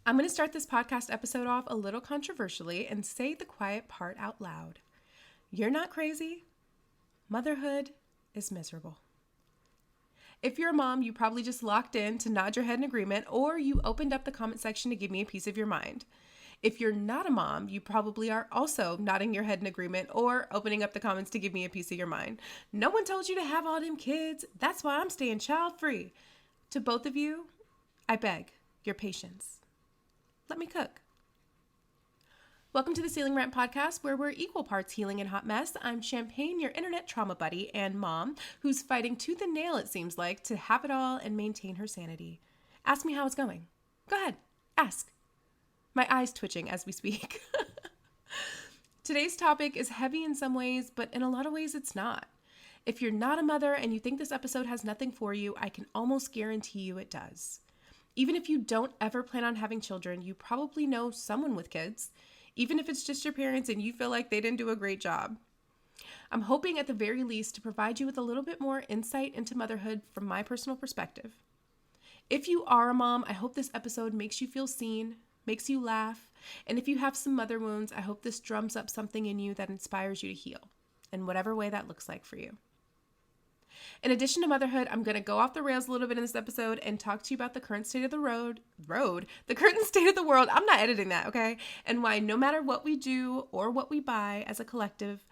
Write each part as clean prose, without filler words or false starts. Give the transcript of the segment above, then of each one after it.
I'm going to start this podcast episode off a little controversially and say the quiet part out loud. You're not crazy. Motherhood is miserable. If you're a mom, you probably just locked in to nod your head in agreement, or you opened up the comment section to give me a piece of your mind. If you're not a mom, you probably are also nodding your head in agreement or opening up the comments to give me a piece of your mind. No one told you to have all them kids. That's why I'm staying child free. To both of you, I beg your patience. Let me cook. Welcome to the Ceiling Rant Podcast, where we're equal parts healing and hot mess. I'm Champagne, your internet trauma buddy and mom, who's fighting tooth and nail, it seems like, to have it all and maintain her sanity. Ask me how it's going. Go ahead, ask. My eyes twitching as we speak. Today's topic is heavy in some ways, but in a lot of ways it's not. If you're not a mother and you think this episode has nothing for you, I can almost guarantee you it does. Even if you don't ever plan on having children, you probably know someone with kids, even if it's just your parents and you feel like they didn't do a great job. I'm hoping at the very least to provide you with a little bit more insight into motherhood from my personal perspective. If you are a mom, I hope this episode makes you feel seen, makes you laugh, and if you have some mother wounds, I hope this drums up something in you that inspires you to heal, in whatever way that looks like for you. In addition to motherhood, I'm going to go off the rails a little bit in this episode and talk to you about the current state of the the current state of the world. I'm not editing that, okay? And why no matter what we do or what we buy as a collective,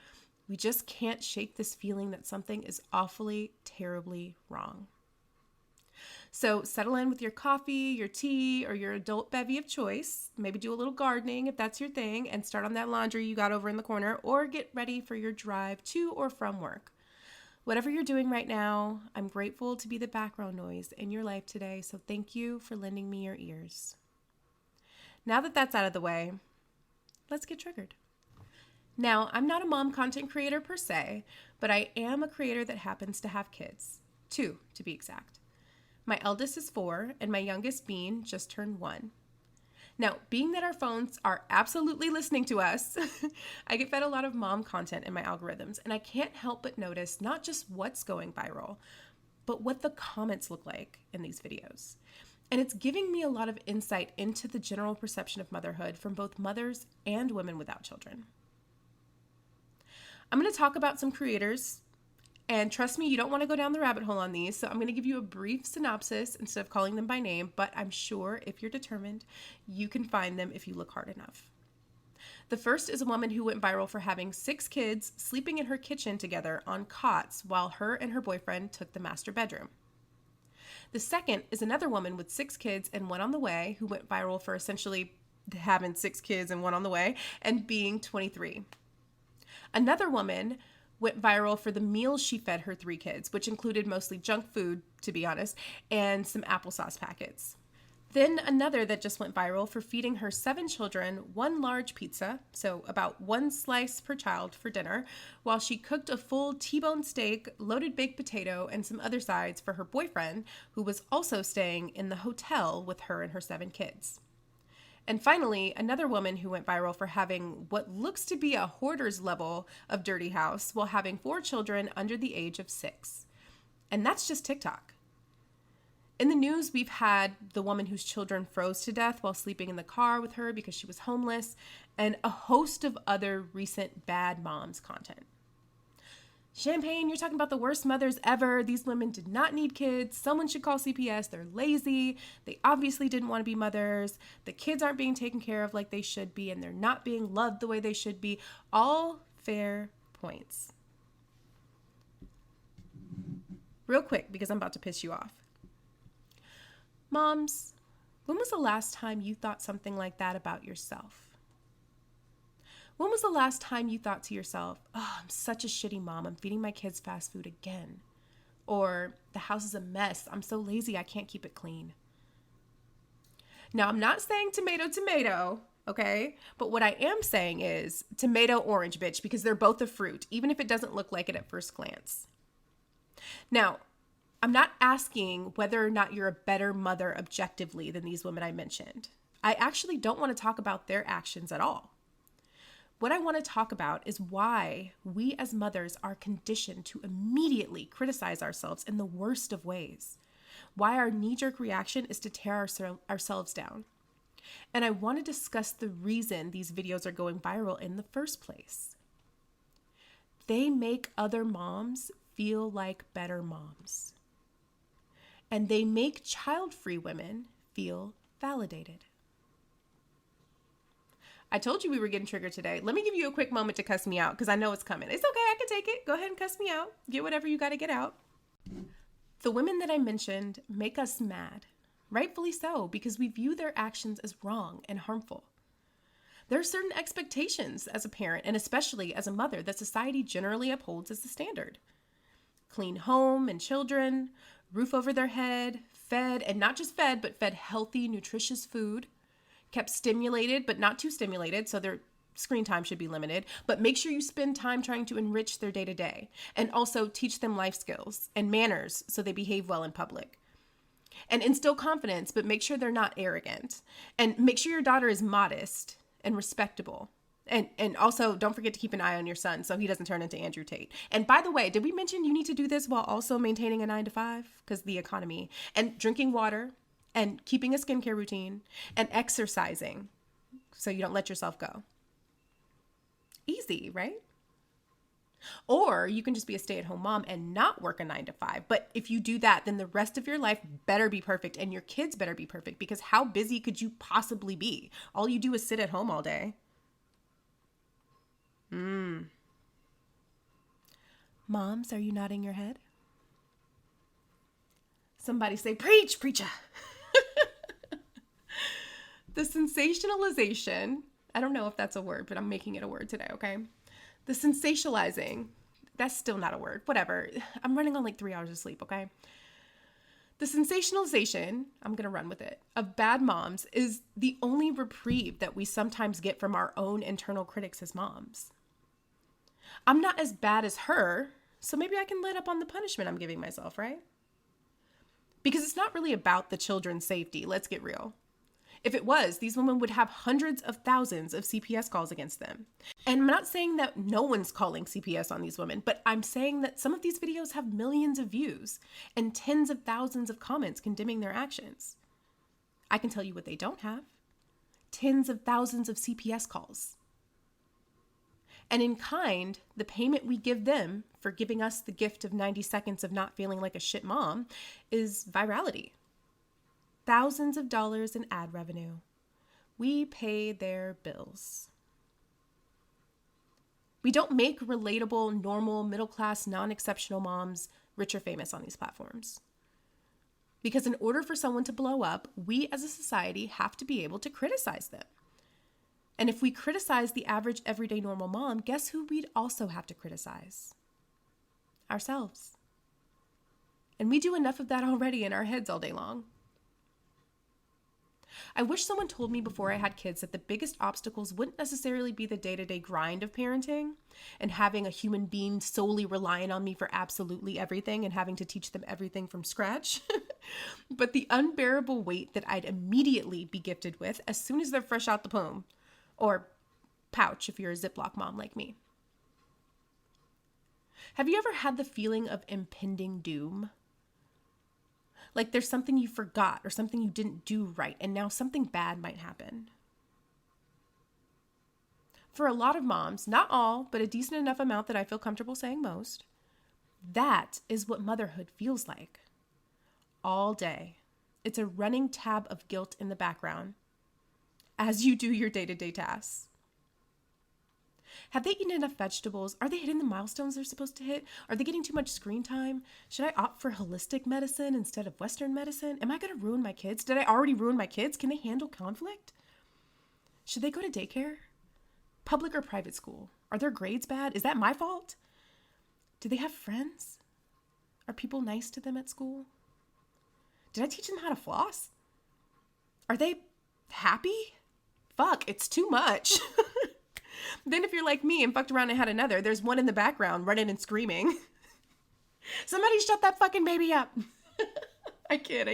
we just can't shake this feeling that something is awfully, terribly wrong. So settle in with your coffee, your tea, or your adult bevy of choice. Maybe do a little gardening if that's your thing, and start on that laundry you got over in the corner, or get ready for your drive to or from work. Whatever you're doing right now, I'm grateful to be the background noise in your life today, so thank you for lending me your ears. Now that that's out of the way, let's get triggered. Now, I'm not a mom content creator per se, but I am a creator that happens to have kids. 2, to be exact. My eldest is 4, and my youngest, Bean, just turned 1. Now, being that our phones are absolutely listening to us, I get fed a lot of mom content in my algorithms, and I can't help but notice not just what's going viral, but what the comments look like in these videos. And it's giving me a lot of insight into the general perception of motherhood from both mothers and women without children. I'm going to talk about some creators. And trust me, you don't want to go down the rabbit hole on these, so I'm going to give you a brief synopsis instead of calling them by name, but I'm sure if you're determined, you can find them if you look hard enough. The first is a woman who went viral for having 6 kids sleeping in her kitchen together on cots while her and her boyfriend took the master bedroom. The second is another woman with 6 kids and 1 on the way who went viral for essentially having 6 kids and 1 on the way and being 23. Another woman went viral for the meals she fed her 3 kids, which included mostly junk food, to be honest, and some applesauce packets. Then another that just went viral for feeding her 7 children 1 large pizza, so about 1 slice per child for dinner, while she cooked a full T-bone steak, loaded baked potato, and some other sides for her boyfriend, who was also staying in the hotel with her and her 7 kids. And finally, another woman who went viral for having what looks to be a hoarder's level of dirty house while having 4 children under the age of 6. And that's just TikTok. In the news, we've had the woman whose children froze to death while sleeping in the car with her because she was homeless, and a host of other recent bad moms content. Champagne, you're talking about the worst mothers ever. These women did not need kids. Someone should call CPS. They're lazy. They obviously didn't want to be mothers. The kids aren't being taken care of like they should be, and they're not being loved the way they should be. All fair points. Real quick, because I'm about to piss you off. Moms, when was the last time you thought something like that about yourself? When was the last time you thought to yourself, oh, I'm such a shitty mom. I'm feeding my kids fast food again. Or the house is a mess. I'm so lazy I can't keep it clean. Now, I'm not saying tomato, tomato, okay? But what I am saying is tomato, orange, bitch, because they're both a fruit, even if it doesn't look like it at first glance. Now, I'm not asking whether or not you're a better mother objectively than these women I mentioned. I actually don't want to talk about their actions at all. What I want to talk about is why we as mothers are conditioned to immediately criticize ourselves in the worst of ways. Why our knee-jerk reaction is to tear ourselves down. And I want to discuss the reason these videos are going viral in the first place. They make other moms feel like better moms. And they make child-free women feel validated. I told you we were getting triggered today. Let me give you a quick moment to cuss me out because I know it's coming. It's okay. I can take it. Go ahead and cuss me out. Get whatever you got to get out. The women that I mentioned make us mad. Rightfully so, because we view their actions as wrong and harmful. There are certain expectations as a parent, and especially as a mother, that society generally upholds as the standard. Clean home and children, roof over their head, fed, and not just fed, but fed healthy, nutritious food, kept stimulated, but not too stimulated, so their screen time should be limited, but make sure you spend time trying to enrich their day-to-day, and also teach them life skills and manners so they behave well in public. And instill confidence, but make sure they're not arrogant. And make sure your daughter is modest and respectable. And also don't forget to keep an eye on your son so he doesn't turn into Andrew Tate. And by the way, did we mention you need to do this while also maintaining a 9-to-5? Because the economy. And drinking water and keeping a skincare routine and exercising so you don't let yourself go. Easy, right? Or you can just be a stay-at-home mom and not work a 9-to-5. But if you do that, then the rest of your life better be perfect and your kids better be perfect, because how busy could you possibly be? All you do is sit at home all day. Moms, are you nodding your head? Somebody say, preach, preacher. The sensationalization, I don't know if that's a word, but I'm making it a word today, okay? The sensationalizing, that's still not a word, whatever. I'm running on like 3 hours of sleep, okay? The sensationalization, I'm going to run with it, of bad moms is the only reprieve that we sometimes get from our own internal critics as moms. I'm not as bad as her, so maybe I can let up on the punishment I'm giving myself, right? Because it's not really about the children's safety, let's get real. If it was, these women would have hundreds of thousands of CPS calls against them. And I'm not saying that no one's calling CPS on these women, but I'm saying that some of these videos have millions of views and tens of thousands of comments condemning their actions. I can tell you what they don't have. Tens of thousands of CPS calls. And in kind, the payment we give them for giving us the gift of 90 seconds of not feeling like a shit mom is virality. Thousands of dollars in ad revenue. We pay their bills. We don't make relatable, normal, middle-class, non-exceptional moms rich or famous on these platforms. Because in order for someone to blow up, we as a society have to be able to criticize them. And if we criticize the average, everyday, normal mom, guess who we'd also have to criticize? Ourselves. And we do enough of that already in our heads all day long. I wish someone told me before I had kids that the biggest obstacles wouldn't necessarily be the day-to-day grind of parenting and having a human being solely relying on me for absolutely everything and having to teach them everything from scratch, but the unbearable weight that I'd immediately be gifted with as soon as they're fresh out the womb, or pouch if you're a Ziploc mom like me. Have you ever had the feeling of impending doom? Like there's something you forgot or something you didn't do right, and now something bad might happen. For a lot of moms, not all, but a decent enough amount that I feel comfortable saying most, that is what motherhood feels like. All day. It's a running tab of guilt in the background as you do your day-to-day tasks. Have they eaten enough vegetables? Are they hitting the milestones they're supposed to hit? Are they getting too much screen time? Should I opt for holistic medicine instead of Western medicine? Am I going to ruin my kids? Did I already ruin my kids? Can they handle conflict? Should they go to daycare? Public or private school? Are their grades bad? Is that my fault? Do they have friends? Are people nice to them at school? Did I teach them how to floss? Are they happy? Fuck, it's too much. Then if you're like me and fucked around and had another, there's one in the background running and screaming. Somebody shut that fucking baby up. I kid.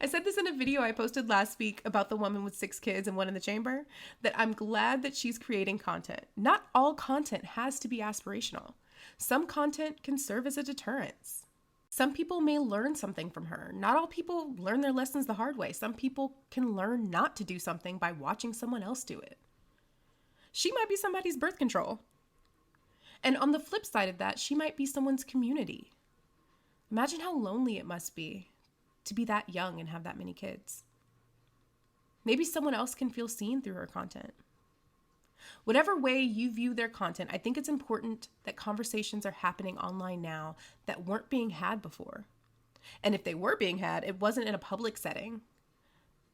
I said this in a video I posted last week about the woman with 6 kids and one in the chamber, that I'm glad that she's creating content. Not all content has to be aspirational. Some content can serve as a deterrence. Some people may learn something from her. Not all people learn their lessons the hard way. Some people can learn not to do something by watching someone else do it. She might be somebody's birth control. And on the flip side of that, she might be someone's community. Imagine how lonely it must be to be that young and have that many kids. Maybe someone else can feel seen through her content. Whatever way you view their content, I think it's important that conversations are happening online now that weren't being had before. And if they were being had, it wasn't in a public setting.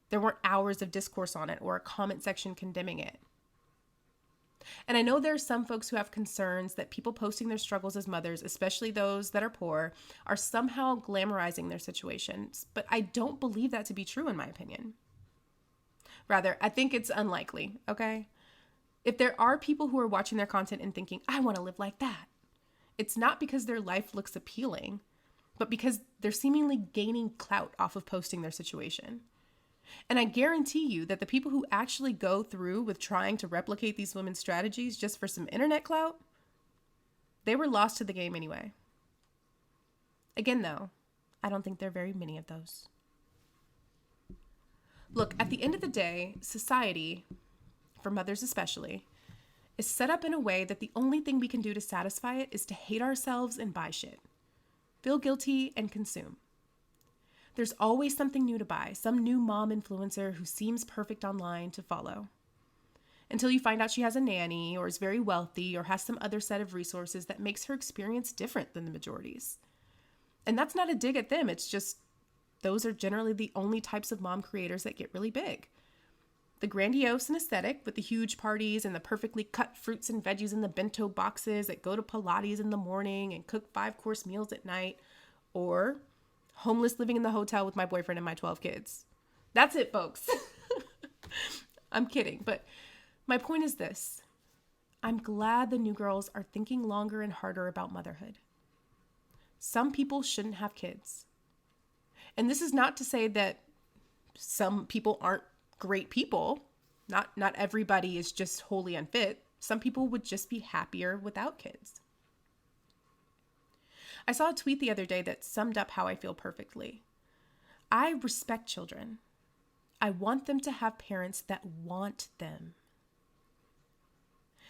There weren't hours of discourse on it or a comment section condemning it. And I know there are some folks who have concerns that people posting their struggles as mothers, especially those that are poor, are somehow glamorizing their situations. But I don't believe that to be true, in my opinion. Rather, I think it's unlikely, okay? If there are people who are watching their content and thinking, I want to live like that, it's not because their life looks appealing, but because they're seemingly gaining clout off of posting their situation. And I guarantee you that the people who actually go through with trying to replicate these women's strategies just for some internet clout, they were lost to the game anyway. Again, though, I don't think there are very many of those. Look, at the end of the day, society, for mothers especially, is set up in a way that the only thing we can do to satisfy it is to hate ourselves and buy shit, feel guilty and consume. There's always something new to buy, some new mom influencer who seems perfect online to follow. Until you find out she has a nanny or is very wealthy or has some other set of resources that makes her experience different than the majority's. And that's not a dig at them. It's just those are generally the only types of mom creators that get really big. The grandiose and aesthetic with the huge parties and the perfectly cut fruits and veggies in the bento boxes that go to Pilates in the morning and cook 5-course meals at night, or homeless living in the hotel with my boyfriend and my 12 kids. That's it, folks. I'm kidding, but my point is this. I'm glad the new girls are thinking longer and harder about motherhood. Some people shouldn't have kids. And this is not to say that some people aren't great people. Not everybody is just wholly unfit. Some people would just be happier without kids. I saw a tweet the other day that summed up how I feel perfectly. I respect children. I want them to have parents that want them.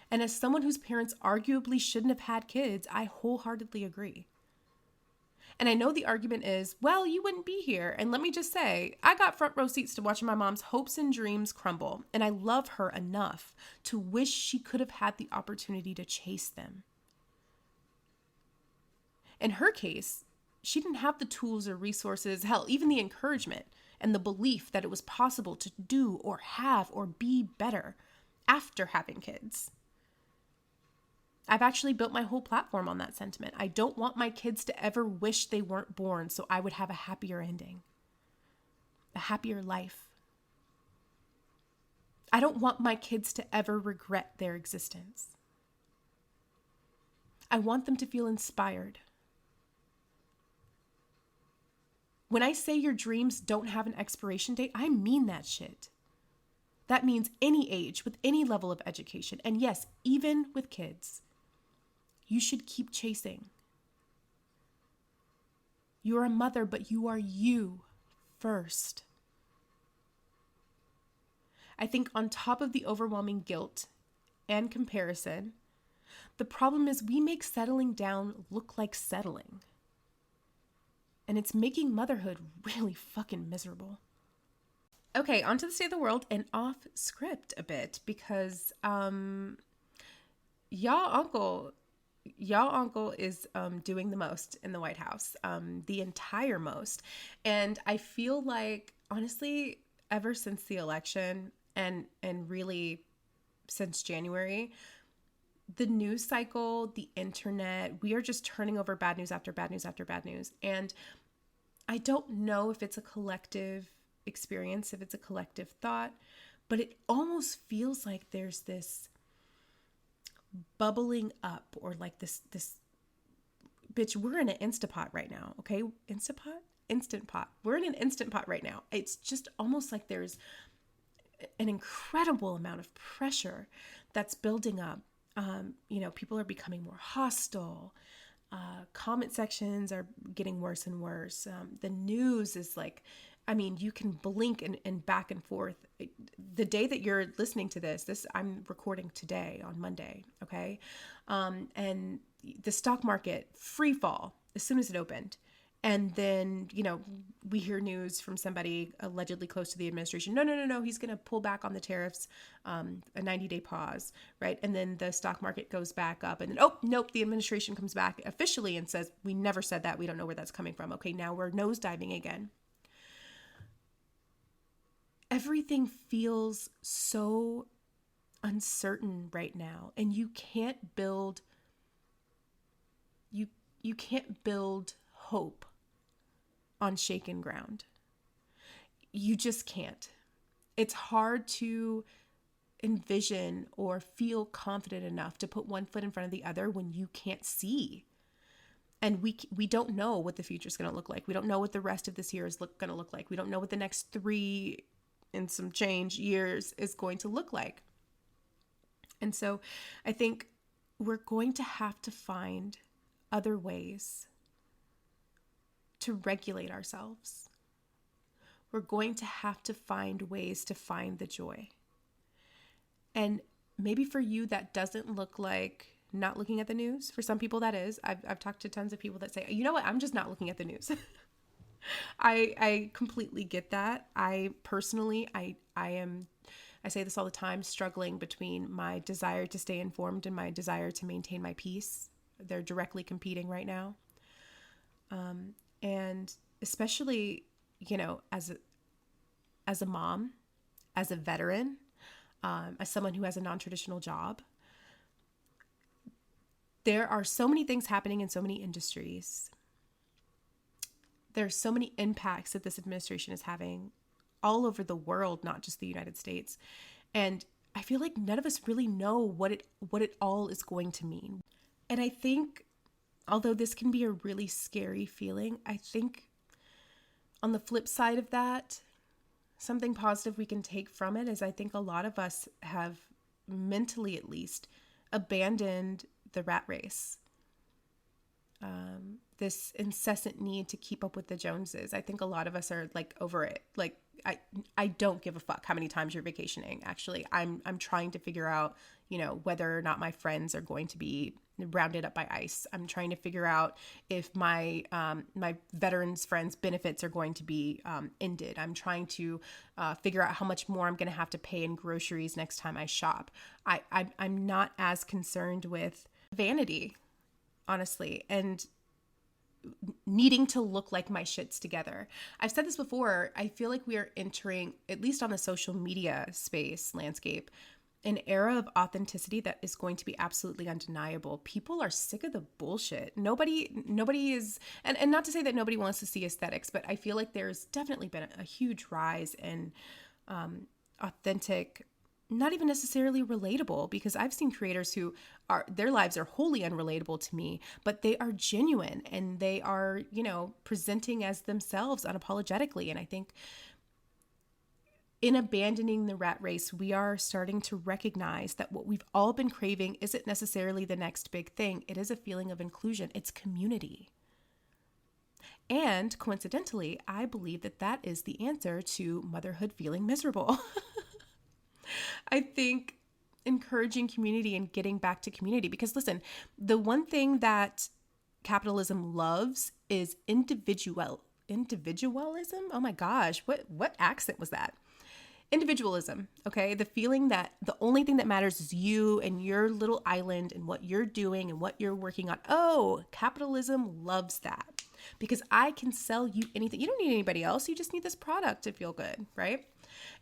And as someone whose parents arguably shouldn't have had kids, I wholeheartedly agree. And I know the argument is, well, you wouldn't be here. And let me just say, I got front row seats to watching my mom's hopes and dreams crumble. And I love her enough to wish she could have had the opportunity to chase them. In her case, she didn't have the tools or resources, hell, even the encouragement and the belief that it was possible to do or have or be better after having kids. I've actually built my whole platform on that sentiment. I don't want my kids to ever wish they weren't born so I would have a happier ending, a happier life. I don't want my kids to ever regret their existence. I want them to feel inspired. When I say your dreams don't have an expiration date, I mean that shit. That means any age with any level of education. And yes, even with kids. You should keep chasing. You're a mother, but you are you first. I think on top of the overwhelming guilt and comparison, the problem is we make settling down look like settling. And it's making motherhood really fucking miserable. Okay, on to the state of the world and off script a bit because y'all uncle is doing the most in the White House, the entire most. And I feel like, honestly, ever since the election and really since January, the news cycle, the internet, we are just turning over bad news after bad news after bad news. And I don't know if it's a collective experience, if it's a collective thought, but it almost feels like there's this bubbling up or like this bitch, we're in an Instapot right now, okay? Instant pot. We're in an instant pot right now. It's just almost like there's an incredible amount of pressure that's building up. People are becoming more hostile. Comment sections are getting worse and worse. The news is like, I mean, you can blink and back and forth. The day that you're listening to this, I'm recording today on Monday, okay? And the stock market free fall as soon as it opened. And then, we hear news from somebody allegedly close to the administration. No. He's going to pull back on the tariffs, a 90-day pause, right? And then the stock market goes back up. And then, oh, nope, the administration comes back officially and says, we never said that. We don't know where that's coming from. Okay, now we're nosediving again. Everything feels so uncertain right now. And you can't build hope on shaken ground. You just can't. It's hard to envision or feel confident enough to put one foot in front of the other when you can't see. And we don't know what the future is going to look like. We don't know what the rest of this year is going to look like. We don't know what the next 3 and some change years is going to look like. And so I think we're going to have to find other ways to regulate ourselves. We're going to have to find ways to find the joy. And maybe for you, that doesn't look like not looking at the news. For some people, that is. I've talked to tons of people that say, you know what, I'm just not looking at the news. I completely get that. I personally, I say this all the time, struggling between my desire to stay informed and my desire to maintain my peace. They're directly competing right now. And especially, as a mom, as a veteran, as someone who has a non-traditional job, there are so many things happening in so many industries. There are so many impacts that this administration is having all over the world, not just the United States. And I feel like none of us really know what it all is going to mean. And I think, although this can be a really scary feeling, I think on the flip side of that, something positive we can take from it is I think a lot of us have, mentally at least, abandoned the rat race. This incessant need to keep up with the Joneses. I think a lot of us are like over it. Like I don't give a fuck how many times you're vacationing. Actually, I'm trying to figure out, whether or not my friends are going to be rounded up by ICE. I'm trying to figure out if my veterans friends benefits are going to be ended. I'm trying to figure out how much more I'm going to have to pay in groceries next time I shop. I'm not as concerned with vanity, honestly, and needing to look like my shit's together. I've said this before. I feel like we are entering, at least on the social media space landscape, an era of authenticity that is going to be absolutely undeniable. People are sick of the bullshit. Nobody is, and not to say that nobody wants to see aesthetics, but I feel like there's definitely been a huge rise in authentic, not even necessarily relatable, because I've seen creators who their lives are wholly unrelatable to me, but they are genuine and they are, presenting as themselves unapologetically. And I think in abandoning the rat race, we are starting to recognize that what we've all been craving isn't necessarily the next big thing. It is a feeling of inclusion. It's community. And coincidentally, I believe that is the answer to motherhood feeling miserable. I think encouraging community and getting back to community, because listen, the one thing that capitalism loves is individualism. Oh my gosh, what accent was that? Individualism, okay? The feeling that the only thing that matters is you and your little island and what you're doing and what you're working on. Oh, capitalism loves that because I can sell you anything. You don't need anybody else. You just need this product to feel good, right?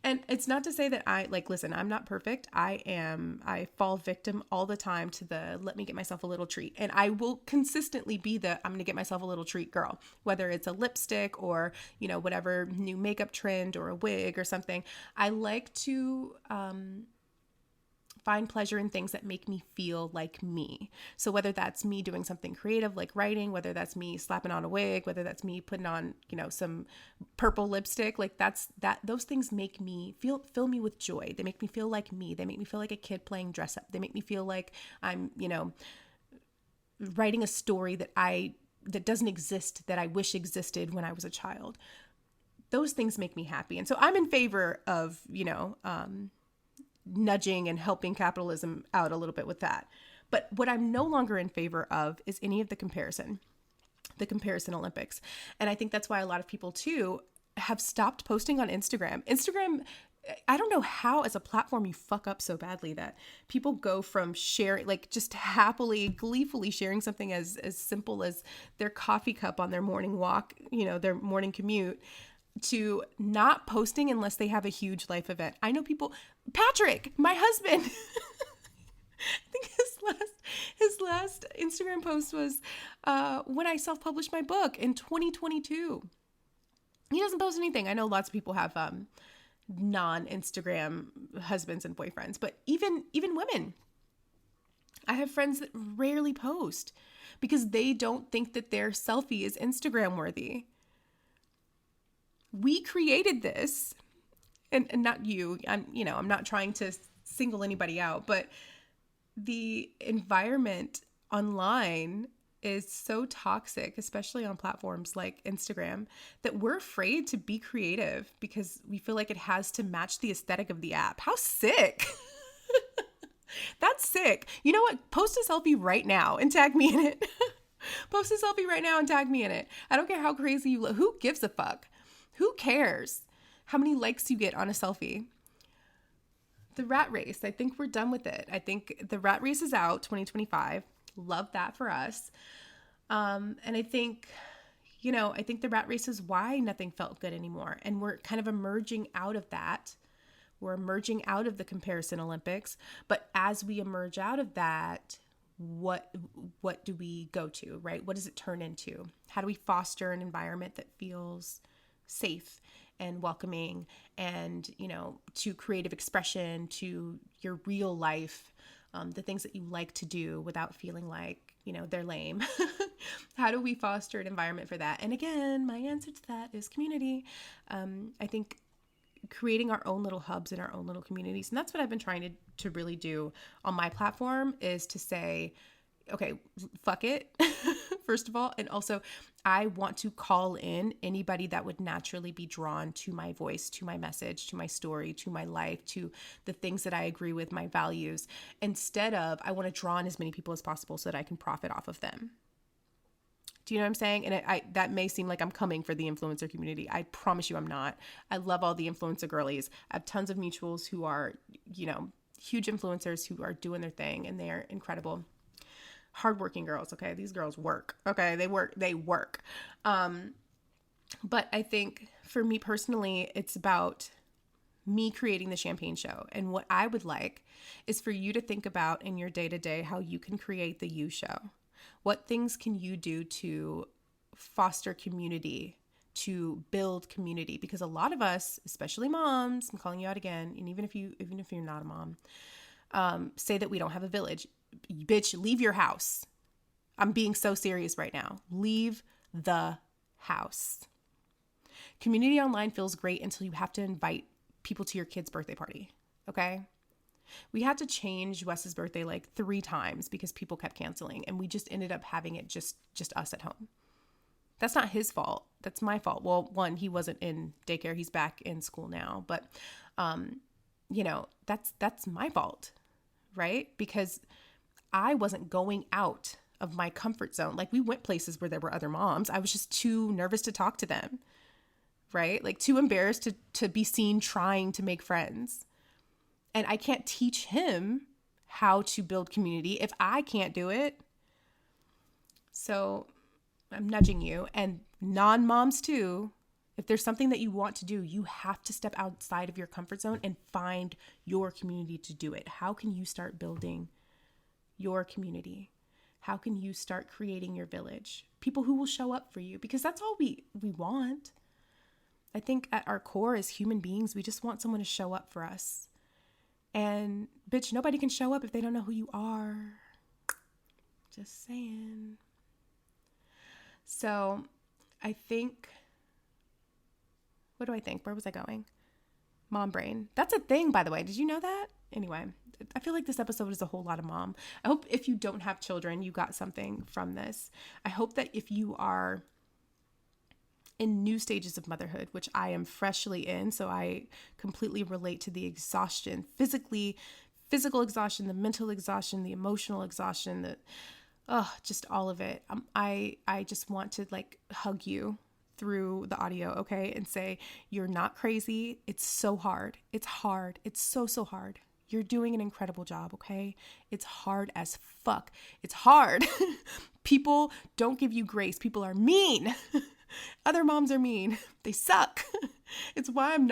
And it's not to say that listen, I'm not perfect. I fall victim all the time to the, let me get myself a little treat. And I will consistently be I'm going to get myself a little treat girl, whether it's a lipstick or, whatever new makeup trend or a wig or something. I like to, find pleasure in things that make me feel like me. So whether that's me doing something creative like writing, whether that's me slapping on a wig, whether that's me putting on, some purple lipstick, like those things make me fill me with joy. They make me feel like me. They make me feel like a kid playing dress up. They make me feel like I'm, writing a story that doesn't exist, that I wish existed when I was a child. Those things make me happy. And so I'm in favor of, nudging and helping capitalism out a little bit with that. But what I'm no longer in favor of is any of the comparison Olympics. And I think that's why a lot of people too have stopped posting on Instagram. I don't know how as a platform you fuck up so badly that people go from sharing, like just happily, gleefully sharing something as simple as their coffee cup on their morning walk, their morning commute, to not posting unless they have a huge life event. I know people, Patrick, my husband, I think his last Instagram post was when I self-published my book in 2022. He doesn't post anything. I know lots of people have non-Instagram husbands and boyfriends, but even women. I have friends that rarely post because they don't think that their selfie is Instagram worthy. We created this, and not you. I'm not trying to single anybody out, but the environment online is so toxic, especially on platforms like Instagram, that we're afraid to be creative because we feel like it has to match the aesthetic of the app. How sick! That's sick. You know what? Post a selfie right now and tag me in it. Post a selfie right now and tag me in it. I don't care how crazy you look. Who gives a fuck? Who cares how many likes you get on a selfie? The rat race, I think we're done with it. I think the rat race is out, 2025. Love that for us. And I think the rat race is why nothing felt good anymore. And we're kind of emerging out of that. We're emerging out of the comparison Olympics. But as we emerge out of that, what do we go to, right? What does it turn into? How do we foster an environment that feels safe and welcoming and, to creative expression, to your real life, the things that you like to do without feeling like, they're lame. How do we foster an environment for that? And again, my answer to that is community. I think creating our own little hubs in our own little communities. And that's what I've been trying to really do on my platform, is to say, okay, fuck it, first of all. And also, I want to call in anybody that would naturally be drawn to my voice, to my message, to my story, to my life, to the things that I agree with, my values. Instead of, I want to draw in as many people as possible so that I can profit off of them. Do you know what I'm saying? And that may seem like I'm coming for the influencer community. I promise you I'm not. I love all the influencer girlies. I have tons of mutuals who are, huge influencers who are doing their thing, and they're incredible. Hardworking girls. Okay. These girls work. Okay. They work. But I think for me personally, it's about me creating the champagne show. And what I would like is for you to think about in your day-to-day how you can create the you show. What things can you do to foster community, to build community? Because a lot of us, especially moms, I'm calling you out again, and even if you're not a mom, say that we don't have a village. Bitch, leave your house. I'm being so serious right now. Leave the house. Community online feels great until you have to invite people to your kid's birthday party. Okay? We had to change Wes's birthday like 3 times because people kept canceling, and we just ended up having it just us at home. That's not his fault. That's my fault. Well, one, he wasn't in daycare. He's back in school now, but that's my fault, right? Because I wasn't going out of my comfort zone. Like, we went places where there were other moms. I was just too nervous to talk to them, right? Like, too embarrassed to be seen trying to make friends. And I can't teach him how to build community if I can't do it. So I'm nudging you, and non-moms too. If there's something that you want to do, you have to step outside of your comfort zone and find your community to do it. How can you start building your community? How can you start creating your village? People who will show up for you, because that's all we want. I think at our core as human beings, we just want someone to show up for us. And bitch, nobody can show up if they don't know who you are. Just saying. So I think, what do I think? Where was I going? Mom brain. That's a thing, by the way. Did you know that? Anyway, I feel like this episode is a whole lot of mom. I hope if you don't have children, you got something from this. I hope that if you are in new stages of motherhood, which I am freshly in, so I completely relate to the exhaustion, physical exhaustion, the mental exhaustion, the emotional exhaustion, just all of it. I just want to like hug you through the audio, okay? And say, you're not crazy. It's so hard. It's hard. It's so hard. You're doing an incredible job, okay? It's hard as fuck. It's hard. People don't give you grace. People are mean. Other moms are mean. They suck. It's why I'm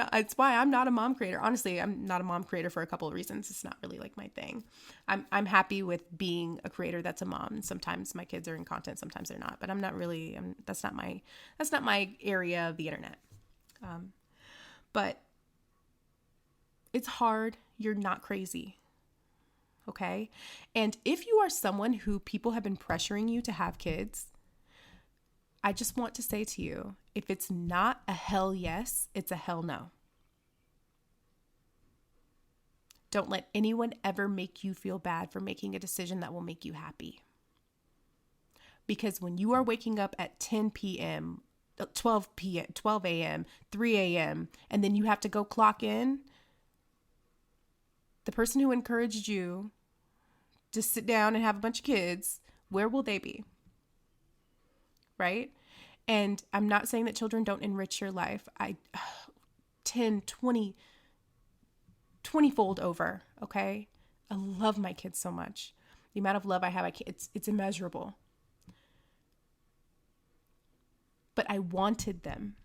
not a mom creator. Honestly, I'm not a mom creator for a couple of reasons. It's not really like my thing. I'm happy with being a creator that's a mom. Sometimes my kids are in content, sometimes they're not, but that's not my area of the internet. But it's hard. You're not crazy. Okay? And if you are someone who people have been pressuring you to have kids, I just want to say to you, if it's not a hell yes, it's a hell no. Don't let anyone ever make you feel bad for making a decision that will make you happy. Because when you are waking up at 10 p.m., 12 a.m., 3 a.m., and then you have to go clock in, the person who encouraged you to sit down and have a bunch of kids, where will they be? Right? And I'm not saying that children don't enrich your life. 10, 20-fold over, okay? I love my kids so much. The amount of love I have, it's immeasurable. But I wanted them.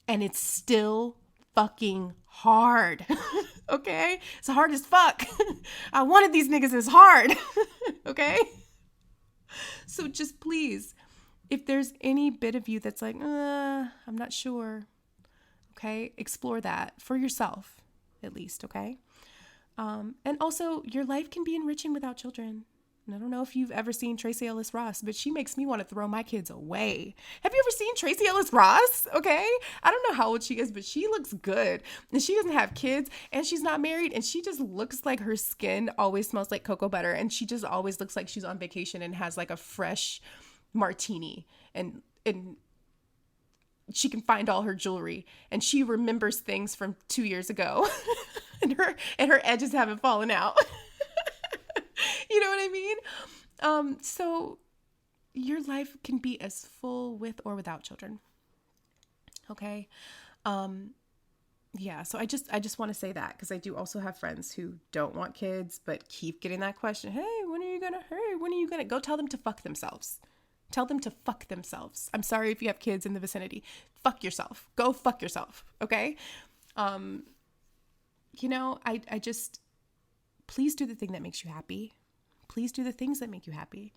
And it's still fucking hard, okay? It's hard as fuck. I wanted these niggas, it's hard, okay? So just please, if there's any bit of you that's like, I'm not sure, okay, explore that for yourself, at least, okay? And also, your life can be enriching without children. And I don't know if you've ever seen Tracee Ellis Ross, but she makes me want to throw my kids away. Have you ever seen Tracee Ellis Ross? Okay. I don't know how old she is, but she looks good. And she doesn't have kids and she's not married. And she just looks like her skin always smells like cocoa butter. And she just always looks like she's on vacation and has like a fresh martini. And she can find all her jewelry. And she remembers things from 2 years ago. and her edges haven't fallen out. You know what I mean? So your life can be as full with or without children. Okay. Yeah. So I just want to say that because I do also have friends who don't want kids, but keep getting that question. Hey, when are you going to go tell them to fuck themselves? Tell them to fuck themselves. I'm sorry if you have kids in the vicinity. Fuck yourself. Go fuck yourself. Okay. I just, please do the thing that makes you happy. Please do the things that make you happy.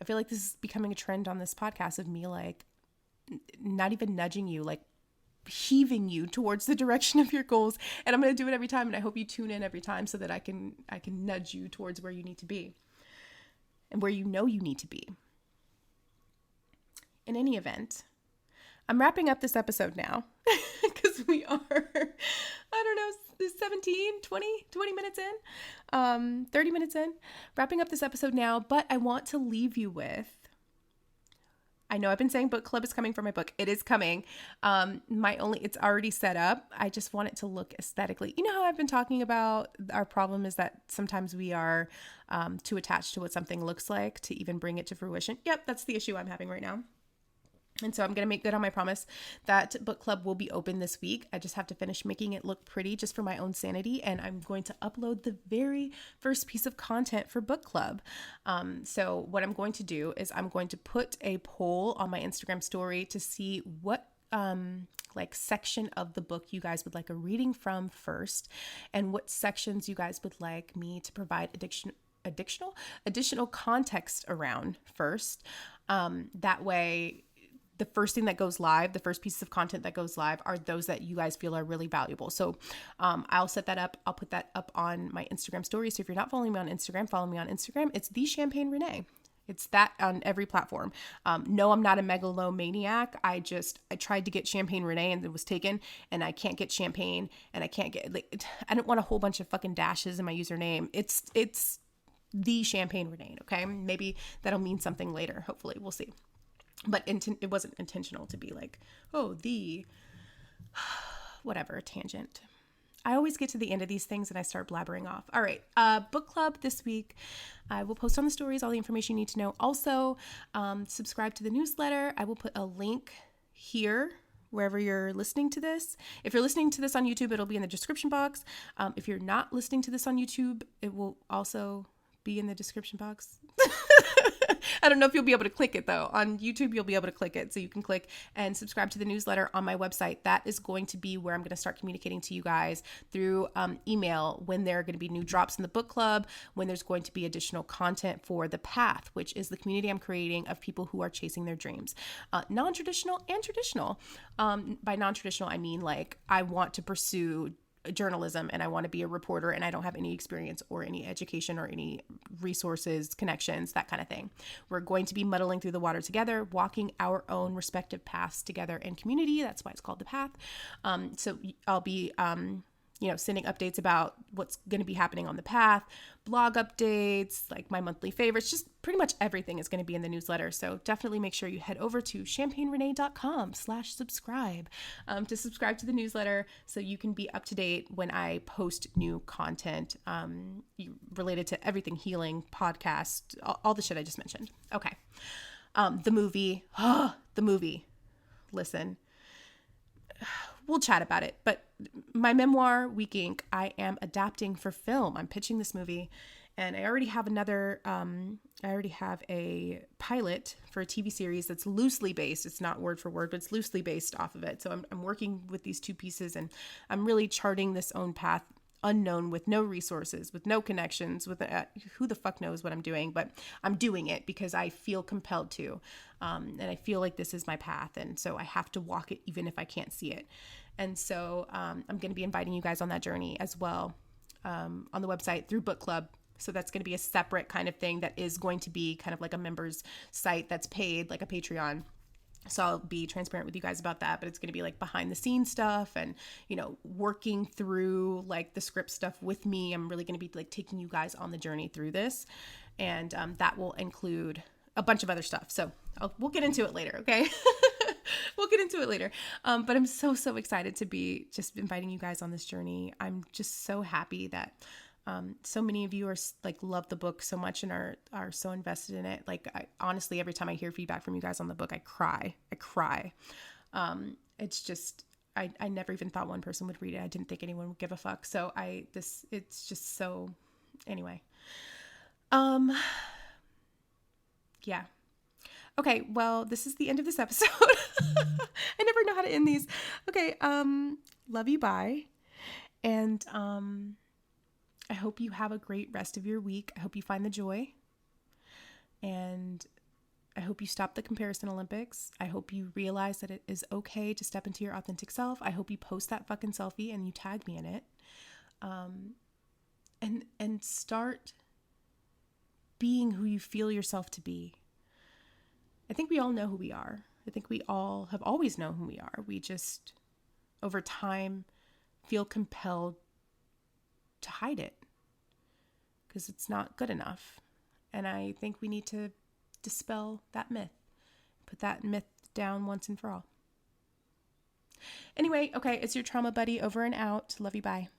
I feel like this is becoming a trend on this podcast of me like not even nudging you, like heaving you towards the direction of your goals. And I'm going to do it every time. And I hope you tune in every time so that I can nudge you towards where you need to be and where you know you need to be. In any event, I'm wrapping up this episode now because we are, 17, 20 minutes in, 30 minutes in, wrapping up this episode now, but I want to leave you with, I know I've been saying book club is coming for my book. It is coming. It's already set up. I just want it to look aesthetically. You know how I've been talking about our problem is that sometimes we are too attached to what something looks like to even bring it to fruition. Yep, that's the issue I'm having right now. And so I'm going to make good on my promise that book club will be open this week. I just have to finish making it look pretty just for my own sanity. And I'm going to upload the very first piece of content for book club. So what I'm going to do is I'm going to put a poll on my Instagram story to see what section of the book you guys would like a reading from first and what sections you guys would like me to provide additional context around first. That way, the first thing that goes live, the first pieces of content that goes live are those that you guys feel are really valuable. So I'll set that up. I'll put that up on my Instagram story. So if you're not following me on Instagram, follow me on Instagram. It's The Champagne Renee. It's that on every platform. No, I'm not a megalomaniac. I tried to get Champagne Renee and it was taken, and I can't get Champagne, and I can't get, like, I don't want a whole bunch of fucking dashes in my username. It's the Champagne Renee, okay? Maybe that'll mean something later. Hopefully, we'll see. But it wasn't intentional to be like, oh, the whatever, tangent. I always get to the end of these things and I start blabbering off. All right. Book club this week. I will post on the stories all the information you need to know. Also, subscribe to the newsletter. I will put a link here wherever you're listening to this. If you're listening to this on YouTube, it'll be in the description box. If you're not listening to this on YouTube, it will also be in the description box. I don't know if you'll be able to click it though. On YouTube, you'll be able to click it. So you can click and subscribe to the newsletter on my website. That is going to be where I'm going to start communicating to you guys through email when there are going to be new drops in the book club, when there's going to be additional content for The Path, which is the community I'm creating of people who are chasing their dreams. Non-traditional and traditional. By non-traditional, I mean like I want to pursue journalism and I want to be a reporter and I don't have any experience or any education or any resources, connections, that kind of thing. We're going to be muddling through the water together, walking our own respective paths together in community. That's why it's called The Path. So I'll be, sending updates about what's going to be happening on The Path, blog updates, like my monthly favorites, just pretty much everything is going to be in the newsletter. So definitely make sure you head over to champagnerenee.com/subscribe to subscribe to the newsletter so you can be up to date when I post new content related to everything healing, podcast, all the shit I just mentioned. Okay. The movie. Listen. We'll chat about it, but my memoir, Week Ink, I am adapting for film. I'm pitching this movie, and I already have a pilot for a TV series that's loosely based. It's not word for word, but it's loosely based off of it. So I'm working with these two pieces, and I'm really charting this own path, unknown, with no resources, with no connections, with who the fuck knows what I'm doing, but I'm doing it because I feel compelled to. And I feel like this is my path. And so I have to walk it even if I can't see it. And so I'm going to be inviting you guys on that journey as well on the website through book club. So that's going to be a separate kind of thing that is going to be kind of like a members site that's paid, like a Patreon. So I'll be transparent with you guys about that, but it's going to be like behind the scenes stuff and, working through like the script stuff with me. I'm really going to be like taking you guys on the journey through this. And that will include a bunch of other stuff. So we'll get into it later. Okay. We'll get into it later. But I'm so excited to be just inviting you guys on this journey. I'm just so happy that so many of you are like love the book so much and are so invested in it. Like honestly, every time I hear feedback from you guys on the book, I cry. It's just, I never even thought one person would read it. I didn't think anyone would give a fuck. So it's just so, anyway. Yeah. Okay. Well, this is the end of this episode. I never know how to end these. Okay. Love you. Bye. And, I hope you have a great rest of your week. I hope you find the joy. And I hope you stop the comparison Olympics. I hope you realize that it is okay to step into your authentic self. I hope you post that fucking selfie and you tag me in it. And start being who you feel yourself to be. I think we all know who we are. I think we all have always known who we are. We just, over time, feel compelled to hide it because it's not good enough. And I think we need to dispel that myth, put that myth down once and for all. Anyway, okay, it's your trauma buddy over and out. Love you. Bye.